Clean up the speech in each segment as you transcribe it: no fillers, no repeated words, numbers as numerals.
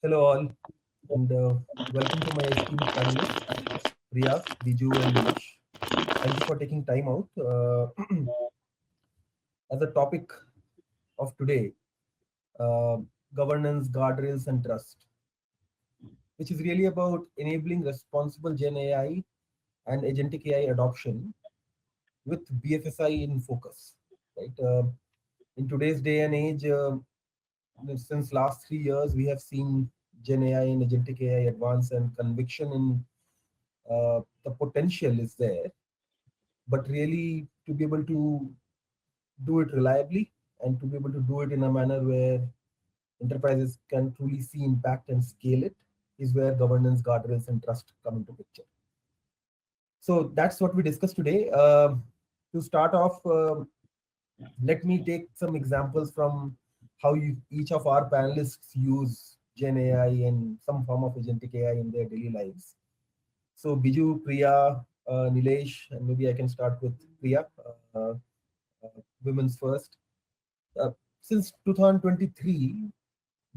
Hello all, and welcome to my esteemed panelists, Priya, Biju, and Nilesh. Thank you for taking time out. As a topic of today, uh, governance, guardrails, and trust, which is really about enabling responsible Gen AI and agentic AI adoption with BFSI in focus. Right? In today's day and age, since last 3 years, we have seen Gen AI and agentic AI advance, and conviction in the potential is there, but really to be able to do it reliably and to be able to do it in a manner where enterprises can truly see impact and scale it is where governance, guardrails, and trust come into picture. So that's what we discussed today. To start off, let me take some examples from how each of our panelists use Gen AI and some form of agentic AI in their daily lives. So Biju, Priya, Nilesh, and maybe I can start with Priya, women's first. Since 2023,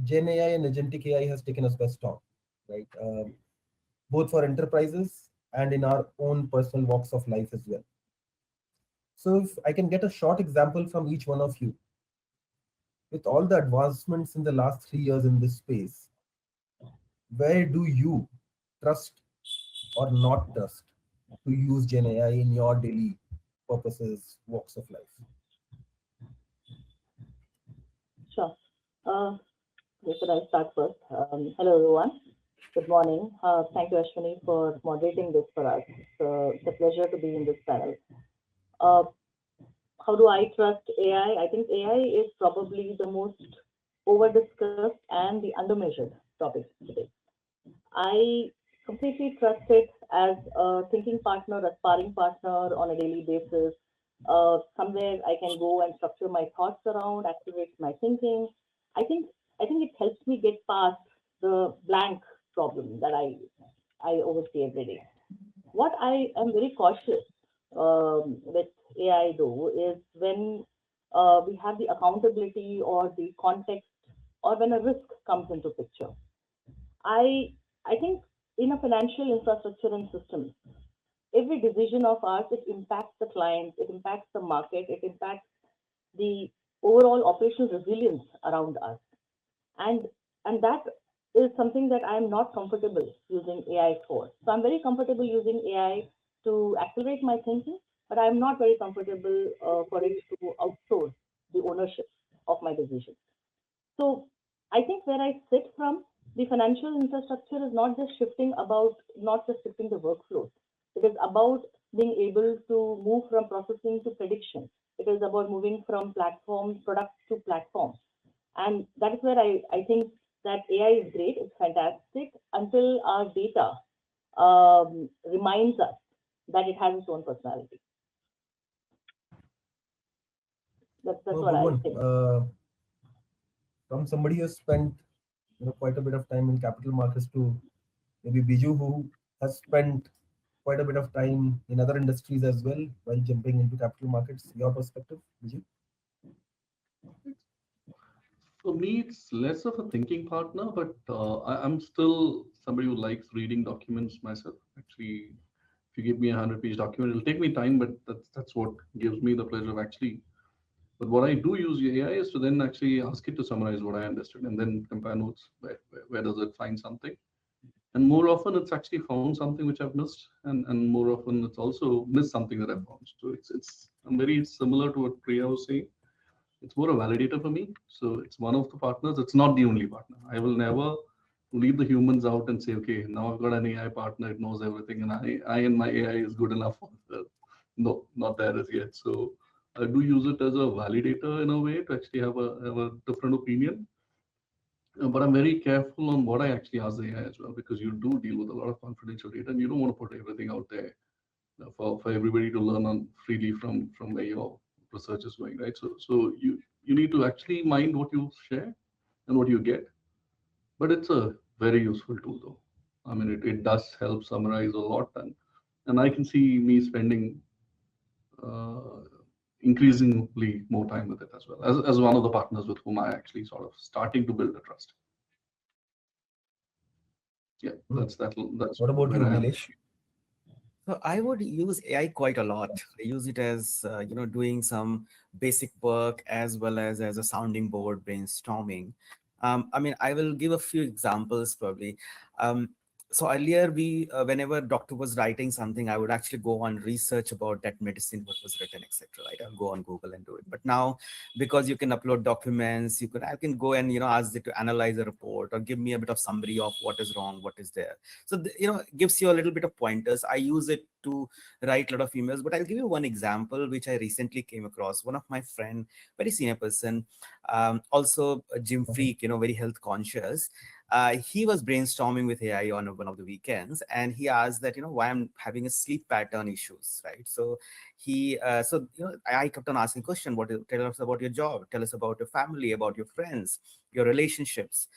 Gen AI and agentic AI has taken us by storm, right? Both for enterprises and in our own personal walks of life as well. So if I can get a short example from each one of you, with all the advancements in the last 3 years in this space, where do you trust or not trust to use Gen AI in your daily purposes, walks of life? Sure. Should I start first? Hello, everyone. Good morning. Thank you, Ashwini, for moderating this for us. It's a pleasure to be in this panel. How do I trust AI? I think AI is probably the most over-discussed and the under-measured topic today. I completely trust it as a thinking partner, a sparring partner on a daily basis. Somewhere I can go and structure my thoughts around, activate my thinking. I think it helps me get past the blank problem that I oversee every day. What I am very cautious with AI though is when we have the accountability or the context, or when a risk comes into picture. I think in a financial infrastructure and systems, every decision of ours, it impacts the client, it impacts the market, it impacts the overall operational resilience around us. And that is something that I am not comfortable using AI for. So I'm very comfortable using AI to accelerate my thinking, but I'm not very comfortable for it to outsource the ownership of my decisions. So I think where I sit from, the financial infrastructure is not just shifting the workflows. It is about being able to move from processing to prediction. It is about moving from product to platform. And that is where I think that AI is great, it's fantastic, until our data reminds us that it has its own personality. That's what I think. From somebody who has spent quite a bit of time in capital markets to maybe Biju, who has spent quite a bit of time in other industries as well while jumping into capital markets. Your perspective, Biju? For me, it's less of a thinking partner, but I'm still somebody who likes reading documents myself. Actually, if you give me a 100-page document, it'll take me time, but that's what gives me the pleasure of actually. But what I do use AI is to then actually ask it to summarize what I understood and then compare notes. Where does it find something? And more often, it's actually found something which I've missed, and more often, it's also missed something that I've found. So I'm very similar to what Priya was saying. It's more a validator for me. So it's one of the partners. It's not the only partner. I will never leave the humans out and say, okay, now I've got an AI partner. It knows everything, and I and my AI is good enough. No, not there as yet. So I do use it as a validator in a way to actually have a different opinion. But I'm very careful on what I actually ask the AI as well, because you do deal with a lot of confidential data, and you don't want to put everything out there for everybody to learn on freely from where your research is going, right? So you need to actually mind what you share and what you get. But it's a very useful tool, though. I mean, it does help summarize a lot, and I can see me spending increasingly more time with it as well, as one of the partners with whom I actually sort of starting to build a trust. Yeah, Hmm. that's What about where you, I am. Nilesh? So I would use AI quite a lot. I use it as doing some basic work as well as a sounding board, brainstorming. I mean, I will give a few examples probably. Um, so earlier, whenever doctor was writing something, I would actually go on research about that medicine, what was written, etc. Right? I'll go on Google and do it. But now, because you can upload documents, I can go and ask it to analyze a report or give me a bit of summary of what is wrong, what is there. So gives you a little bit of pointers. I use it to write a lot of emails, but I'll give you one example which I recently came across. One of my friend, very senior person, also a gym Mhm. freak, very health conscious. He was brainstorming with AI on one of the weekends, and he asked that why I'm having a sleep pattern issues, right? So I kept on asking question, tell us about your job, tell us about your family, about your friends, your relationships,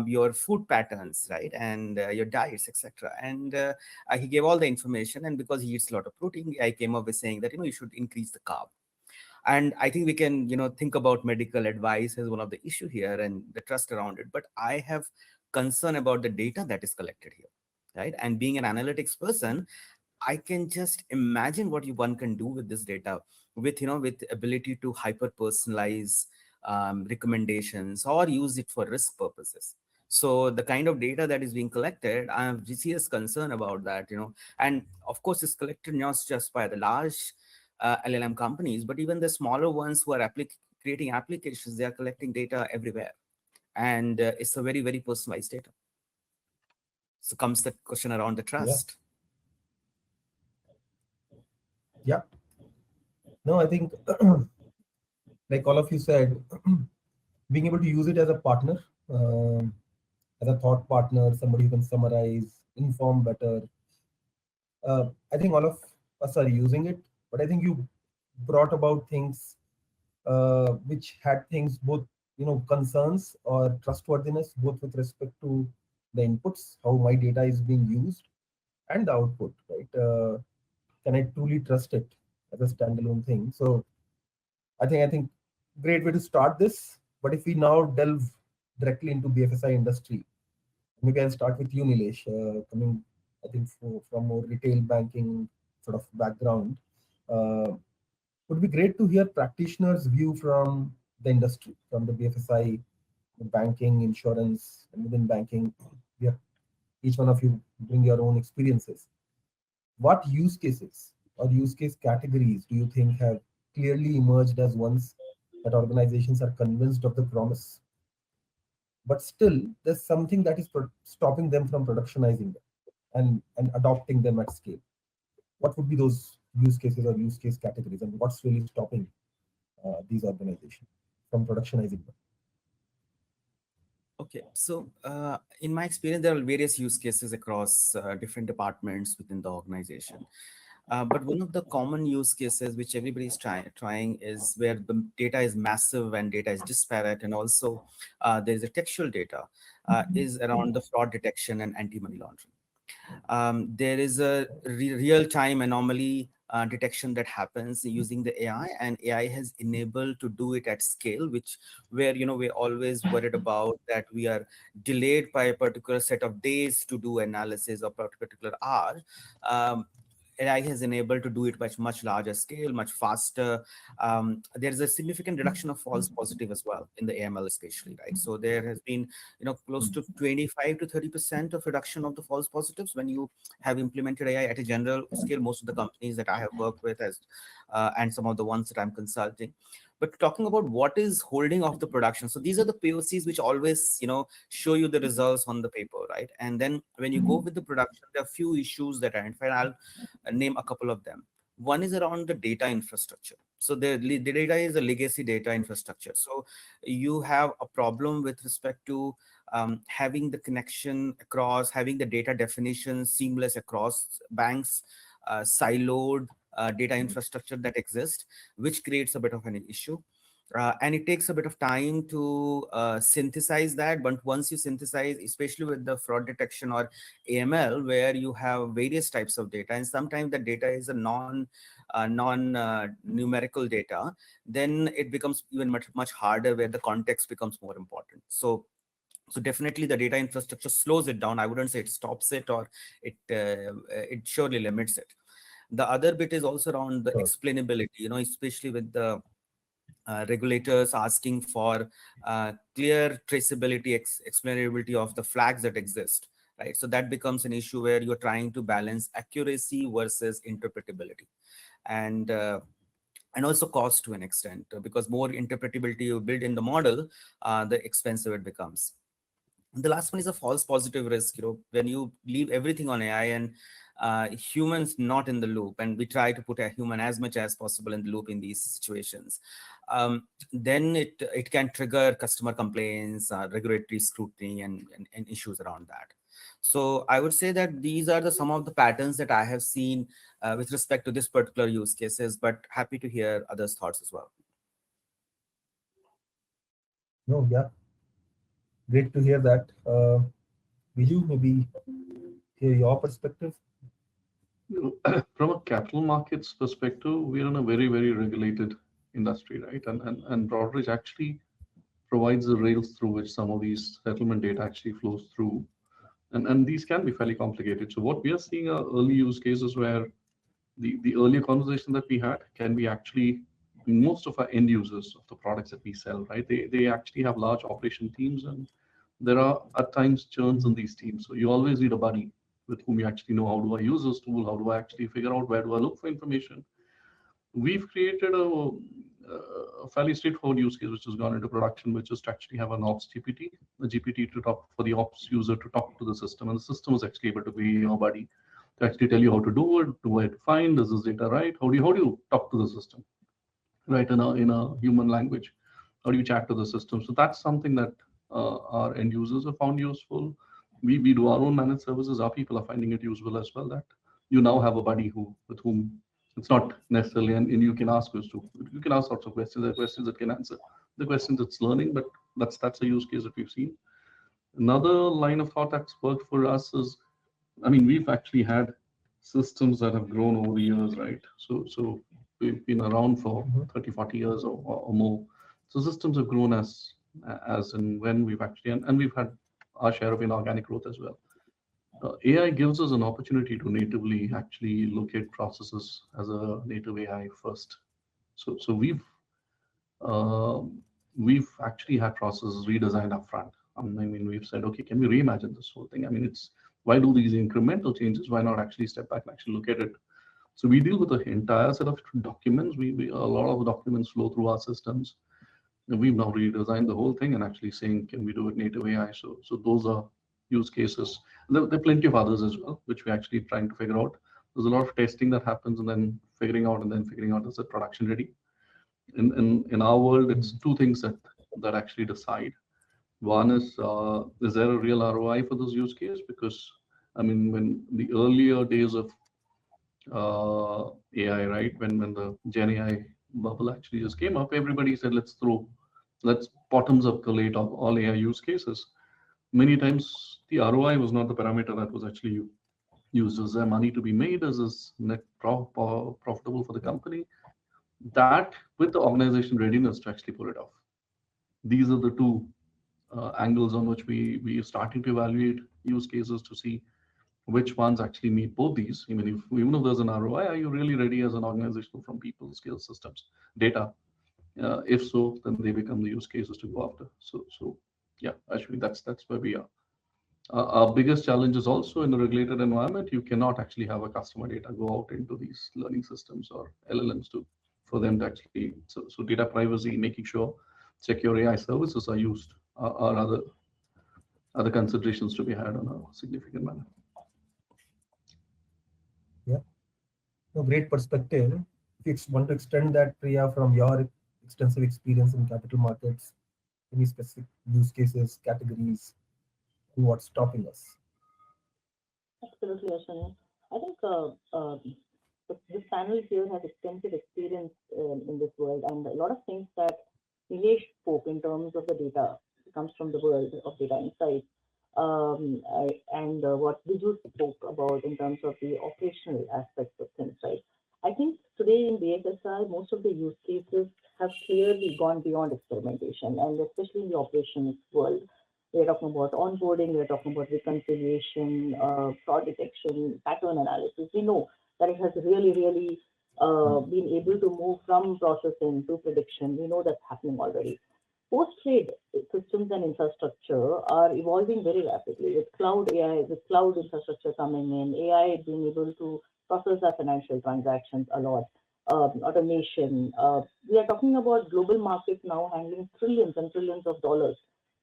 your food patterns, right, and your diets, etc. And he gave all the information, and because he eats a lot of protein, I came up with saying that you should increase the carb. And I think we can think about medical advice as one of the issue here and the trust around it, but I have concern about the data that is collected here, right? And being an analytics person, I can just imagine what one can do with this data, with ability to hyper personalize recommendations or use it for risk purposes. So the kind of data that is being collected, I have serious concern about that, and of course it's collected not just by the large LLM companies, but even the smaller ones who are creating applications, they are collecting data everywhere. And it's a very, very personalized data. So comes the question around the Yeah. trust. Yeah. No, I think, like all of you said, being able to use it as a partner, um, as a thought partner, somebody who can summarize, inform better. I think all of us are using it, but I think you brought about things which had things both, concerns or trustworthiness, both with respect to the inputs, how my data is being used, and the output, right? Can I truly trust it as a standalone thing? So I think great way to start this. But if we now delve directly into BFSI industry, maybe I'll start with you, Nilesh, coming, I think, from more retail banking sort of background. Uh, would be great to hear practitioners' view from the industry, from the BFSI, the banking, insurance, and within banking. Yeah, each one of you bring your own experiences. What use cases or use case categories do you think have clearly emerged as ones that organizations are convinced of the promise, but still there's something that is stopping them from productionizing them and adopting them at scale? What would be those use cases or use case categories, and what's really stopping these organizations from productionizing them? Okay, so in my experience, there are various use cases across different departments within the organization. But one of the common use cases which everybody is trying is where the data is massive and data is disparate, and also there is a textual data, is around the fraud detection and anti-money laundering. There is a real-time anomaly detection that happens using the AI, and AI has enabled to do it at scale, which where we're always worried about that we are delayed by a particular set of days to do analysis of a particular hour. Um, AI has enabled to do it much larger scale, much faster. There is a significant reduction of false positive as well in the AML, especially, right? So there has been, close to 25 to 30% of reduction of the false positives when you have implemented AI at a general scale. Most of the companies that I have worked with, and some of the ones that I'm consulting. But talking about what is holding off the production, so these are the POCs which always, show you the results on the paper, right? And then when you go with the production, there are few issues that are identified. I'll name a couple of them. One is around the data infrastructure. So the data is a legacy data infrastructure. So you have a problem with respect to having the connection across, having the data definition seamless across banks, siloed data infrastructure that exists, which creates a bit of an issue. And it takes a bit of time to synthesize that. But once you synthesize, especially with the fraud detection or AML, where you have various types of data, and sometimes the data is a non numerical data, then it becomes even much harder, where the context becomes more important. So So definitely the data infrastructure slows it down. I wouldn't say it stops it, or it surely limits it. The other bit is also around the explainability, especially with the regulators asking for clear traceability, explainability of the flags that exist, right? So that becomes an issue where you're trying to balance accuracy versus interpretability, and also cost to an extent, because more interpretability you build in the model, the expensive it becomes. The last one is a false positive risk. When you leave everything on AI and humans not in the loop, and we try to put a human as much as possible in the loop in these situations, then it can trigger customer complaints, regulatory scrutiny, and issues around that. So I would say that these are some of the patterns that I have seen with respect to this particular use cases, but happy to hear others' thoughts as well. No, yeah, great to hear that. Biju, maybe hear your perspective. From a capital markets perspective, we're in a very, very regulated industry, right? And Broadridge actually provides the rails through which some of these settlement data actually flows through. And these can be fairly complicated. So what we are seeing are early use cases where the earlier conversation that we had can be actually most of our end users of the products that we sell, right? They actually have large operation teams, and there are at times churns in these teams. So you always need a buddy with whom you actually know, how do I use this tool? How do I actually figure out where do I look for information? We've created a fairly straightforward use case which has gone into production, which is to actually have an ops GPT, a GPT to talk for the ops user to talk to the system, and the system is actually able to be your buddy to actually tell you how to do it, where to find, is this data right? How do you talk to the system, right? In a human language, how do you chat to the system? So that's something that our end users have found useful. We do our own managed services. Our people are finding it useful as well. That you now have a buddy with whom it's not necessarily, and you can ask you can ask lots of questions. There are questions that can answer the questions it's learning, but that's a use case that we've seen. Another line of thought that's worked for us is, I mean, we've actually had systems that have grown over the years, right? So we've been around for 30, 40 years or more. So systems have grown as and when we've actually, and we've had our share of inorganic growth as well. AI gives us an opportunity to natively actually locate processes as a native AI first. So we've actually had processes redesigned upfront. I mean, we've said, okay, can we reimagine this whole thing? I mean, why do these incremental changes? Why not actually step back and actually look at it? So we deal with the entire set of documents. A lot of documents flow through our systems. And we've now redesigned the whole thing and actually saying, can we do it native AI? So those are use cases. There are plenty of others as well, which we're actually trying to figure out. There's a lot of testing that happens and then figuring out is it production ready? In our world, it's two things that actually decide. One is there a real ROI for this use case? Because I mean, when the earlier days of AI, right, when the Gen AI bubble actually just came up, everybody said, let's bottoms up collate of all AI use cases. Many times the ROI was not the parameter that was actually used. Is there money to be made? Is this net profitable for the company? That with the organization readiness to actually pull it off. These are the two angles on which we are starting to evaluate use cases to see which ones actually meet both these. Even if there's an ROI, are you really ready as an organization from people, skills, systems, data? If so, then they become the use cases to go after. So yeah, actually that's where we are. Our biggest challenge is also in a regulated environment. You cannot actually have a customer data go out into these learning systems or LLMs for them to actually. So data privacy, making sure secure AI services are used, are other considerations to be had on a significant manner. Yeah, no, great perspective. If you want to extend that, Priya, from your extensive experience in capital markets, any specific use cases, categories, and what's stopping us? Absolutely, Ashwini. I think this panel here has extensive experience in this world, and a lot of things that Nilesh spoke in terms of the data comes from the world of data insights, and what Biju spoke about in terms of the operational aspects of things, right? I think today in BFSI, most of the use cases have clearly gone beyond experimentation, and especially in the operations world, We're talking about onboarding, we're talking about reconciliation, fraud detection, pattern analysis. We know that it has really been able to move from processing to prediction. We know that's happening already. Post-trade systems and infrastructure are evolving very rapidly with cloud AI, with cloud infrastructure coming in, AI being able to process our financial transactions a lot, automation. We are talking about global markets now handling trillions and trillions of dollars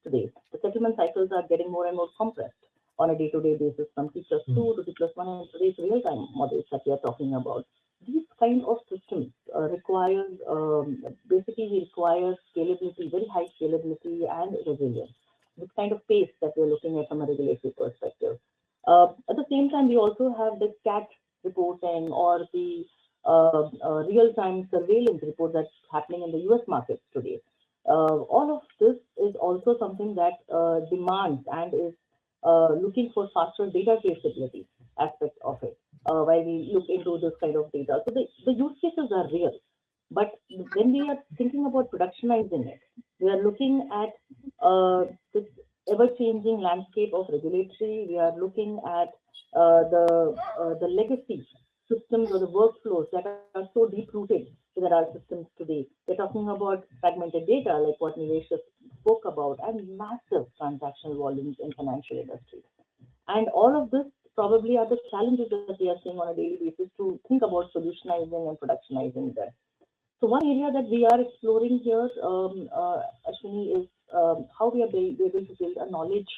today. The settlement cycles are getting more and more compressed on a day-to-day basis from T+2 to T+1 and today's real-time models that we are talking about. These kind of systems basically require scalability, very high scalability and resilience. This kind of pace that we're looking at from a regulatory perspective. At the same time, we also have the CAT reporting or the real-time surveillance report that's happening in the US markets today. All of this is also something that demands and is looking for faster data traceability aspect of it. While we look into this kind of data. So the use cases are real, but when we are thinking about productionizing it, we are looking at this ever-changing landscape of regulatory. We are looking at the legacy systems or the workflows that are so deep-rooted within our systems today. We're talking about fragmented data, like what Nilesh spoke about, and massive transactional volumes in financial industries. And all of this probably are the challenges that we are seeing on a daily basis to think about solutionizing and productionizing them. So one area that we are exploring here, Ashwini, is how we are able to build a knowledge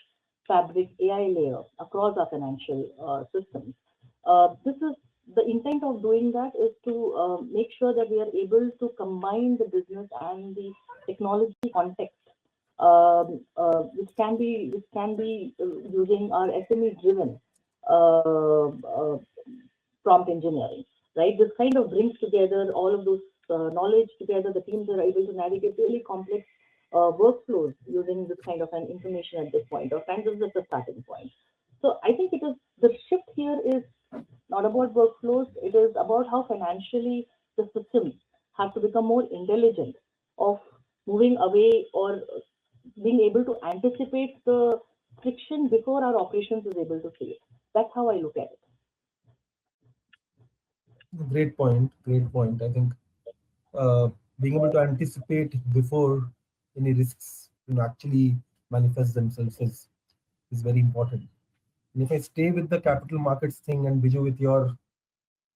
fabric AI layer across our financial systems. This is the intent of doing that is to make sure that we are able to combine the business and the technology context, which can be using our SME-driven prompt engineering, right? This kind of brings together all of those knowledge together. The teams are able to navigate really complex workflows using this kind of an information at this point of time. This is the starting point. So I think it is the shift here is not about workflows. It is about how financially the systems have to become more intelligent of moving away or being able to anticipate the friction before our operations is able to see it. That's how I look at it. Great point. Great point. I think being able to anticipate before any risks actually manifest themselves is very important. And if I stay with the capital markets thing and Biju with your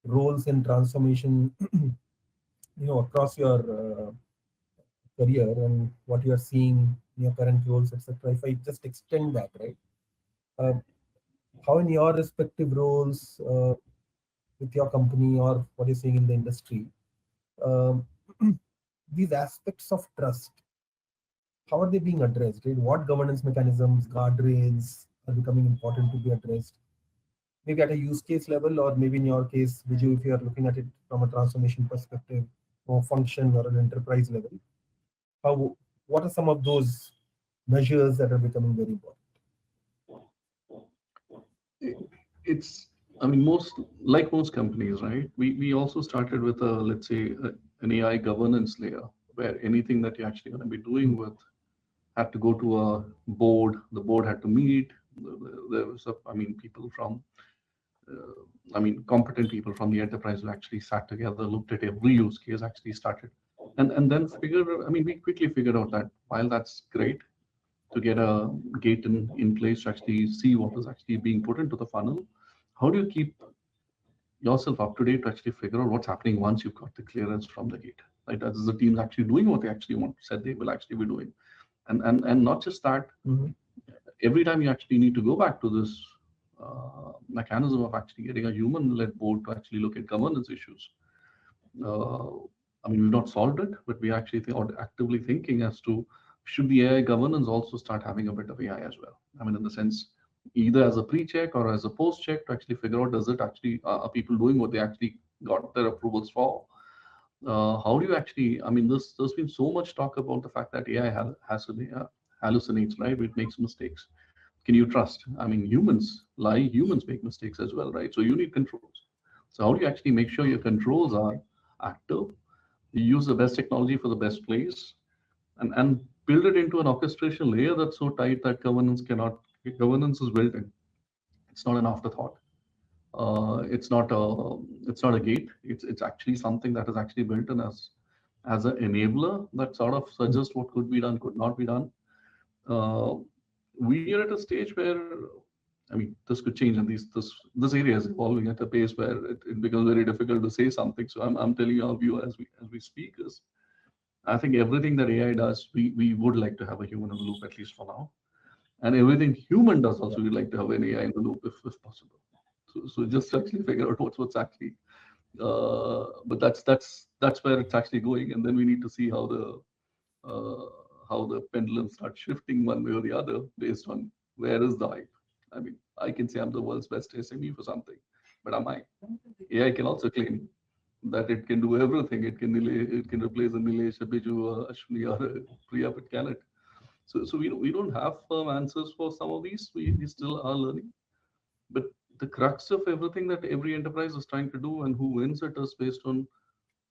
roles in transformation, across your career and what you are seeing in your current roles, etc. If I just extend that, right? How in your respective roles with your company or what you're seeing in the industry, these aspects of trust, how are they being addressed? Right? What governance mechanisms, guardrails are becoming important to be addressed? Maybe at a use case level, or maybe in your case, Biju, if you are looking at it from a transformation perspective, or function or an enterprise level, what are some of those measures that are becoming very important? It's, I mean, most companies, right? We also started with let's say, an AI governance layer where anything that you're actually going to be doing with had to go to a board. The board had to meet. There was, people from, competent people from the enterprise who actually sat together, looked at every use case, actually started, and then we quickly figured out that while that's great to get a gate in place to actually see what is actually being put into the funnel, how do you keep yourself up to date to actually figure out what's happening once you've got the clearance from the gate? Like, that is the team actually doing what they actually said they will actually be doing, and not just that. Every time you actually need to go back to this mechanism of actually getting a human-led board to actually look at governance issues. We've not solved it, but we actually actively thinking as to, should the AI governance also start having a bit of AI as well? In the sense, either as a pre-check or as a post-check to actually figure out, does it actually, are people doing what they actually got their approvals for? How do you actually, there's been so much talk about the fact that AI hallucinates, right? It makes mistakes. Can you trust? Humans lie, humans make mistakes as well, right? So you need controls. So how do you actually make sure your controls are active? You use the best technology for the best place, and build it into an orchestration layer that's so tight that governance is built in. It's not an afterthought. It's not a gate. It's actually something that is actually built in as an enabler that sort of suggests what could be done, could not be done. We are at a stage where, I mean, this could change, and this area is evolving at a pace where it becomes very difficult to say something. So I'm telling you our view as we speak is, I think everything that AI does, we would like to have a human in the loop, at least for now. And everything human does also, we'd like to have an AI in the loop if possible. So just actually figure out what's actually, but that's where it's actually going. And then we need to see how the pendulum starts shifting one way or the other based on where is the hype. I mean, I can say I'm the world's best SME for something, but am I? AI can also claim that it can do everything. It can replace a Nilesh, a Biju, Ashwini, or a Priya, but can it? So we don't have firm answers for some of these. We still are learning. But the crux of everything that every enterprise is trying to do and who wins it is based on,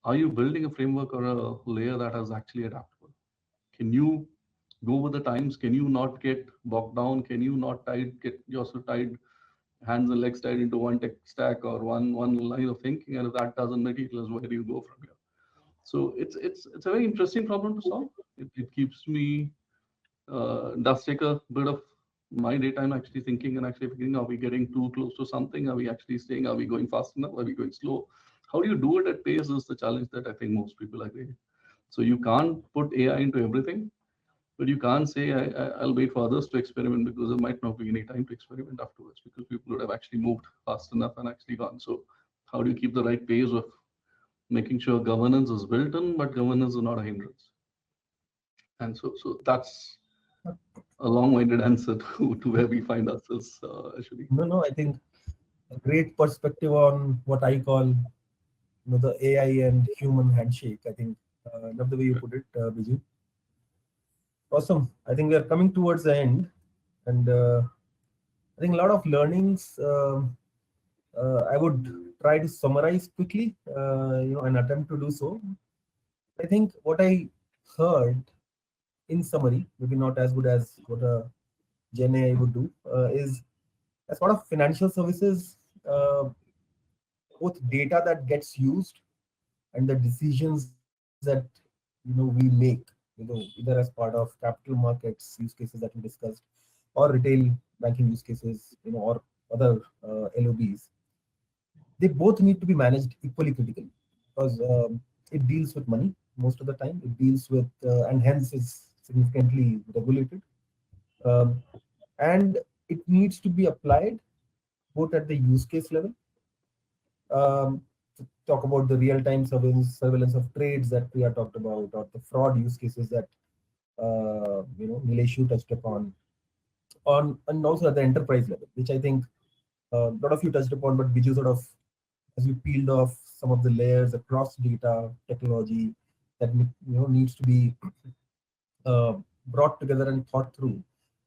are you building a framework or a layer that is actually adaptable? Can you go with the times? Can you not get bogged down? Can you not get yourself tied, hands and legs tied into one tech stack or one line of thinking? And if that doesn't materialize, where do you go from here? So it's a very interesting problem to solve. It keeps me does take a bit of my daytime actually thinking and actually figuring, are we getting too close to something? Are we actually staying? Are we going fast enough? Are we going slow? How do you do it at pace is the challenge that I think most people agree. So you can't put AI into everything, but you can't say I'll wait for others to experiment, because there might not be any time to experiment afterwards, because people would have actually moved fast enough and actually gone. So how do you keep the right pace of making sure governance is built in, but governance is not a hindrance? And so that's a long-winded answer to where we find ourselves, Ashwini. No, I think a great perspective on what I call, the AI and human handshake. I think love the way you put it, Biju. Awesome. I think we are coming towards the end, and I think a lot of learnings. I would try to summarize quickly, and attempt to do so. I think what I heard in summary, maybe not as good as what a Gen AI would do, is as part of financial services, both data that gets used and the decisions that we make, either as part of capital markets use cases that we discussed, or retail banking use cases, or other LOBs, they both need to be managed equally critically, because it deals with money most of the time. It deals with, and hence is significantly regulated. And it needs to be applied both at the use case level, to talk about the real-time surveillance of trades that Priya talked about, or the fraud use cases that Nilesh touched upon, and also at the enterprise level, which I think a lot of you touched upon, but Biju sort of, as you peeled off some of the layers across data technology that needs to be brought together and thought through,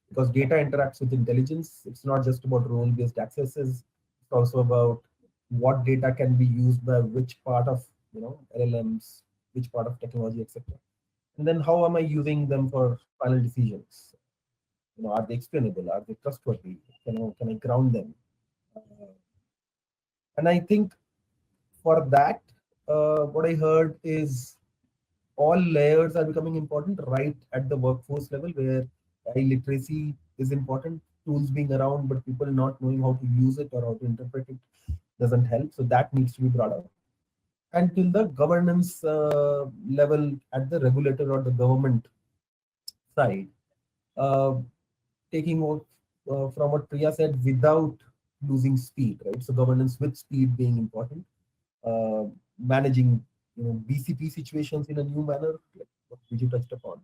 because data interacts with intelligence. It's not just about role-based accesses. It's also about what data can be used by which part of LLMs, which part of technology, etc. And then how am I using them for final decisions? Are they explainable? Are they trustworthy? Can I ground them? And I think for that, what I heard is all layers are becoming important right at the workforce level, where AI literacy is important. Tools being around, but people not knowing how to use it or how to interpret it doesn't help. So that needs to be brought up. And till the governance level at the regulator or the government side, taking off from what Priya said, without losing speed, right? So governance with speed being important. Managing BCP situations in a new manner, like what Biju touched upon.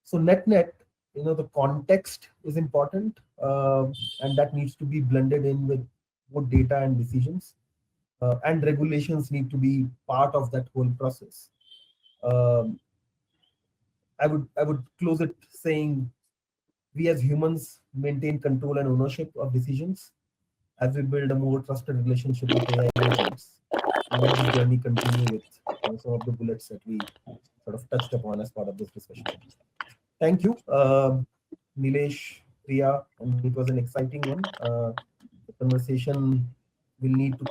So net, the context is important, and that needs to be blended in with both data and decisions, and regulations need to be part of that whole process. I would close it saying, we as humans maintain control and ownership of decisions as we build a more trusted relationship with AI agents. And let this journey continue with some of the bullets that we sort of touched upon as part of this discussion. Thank you, Nilesh, Priya, and it was an exciting one. The conversation will need to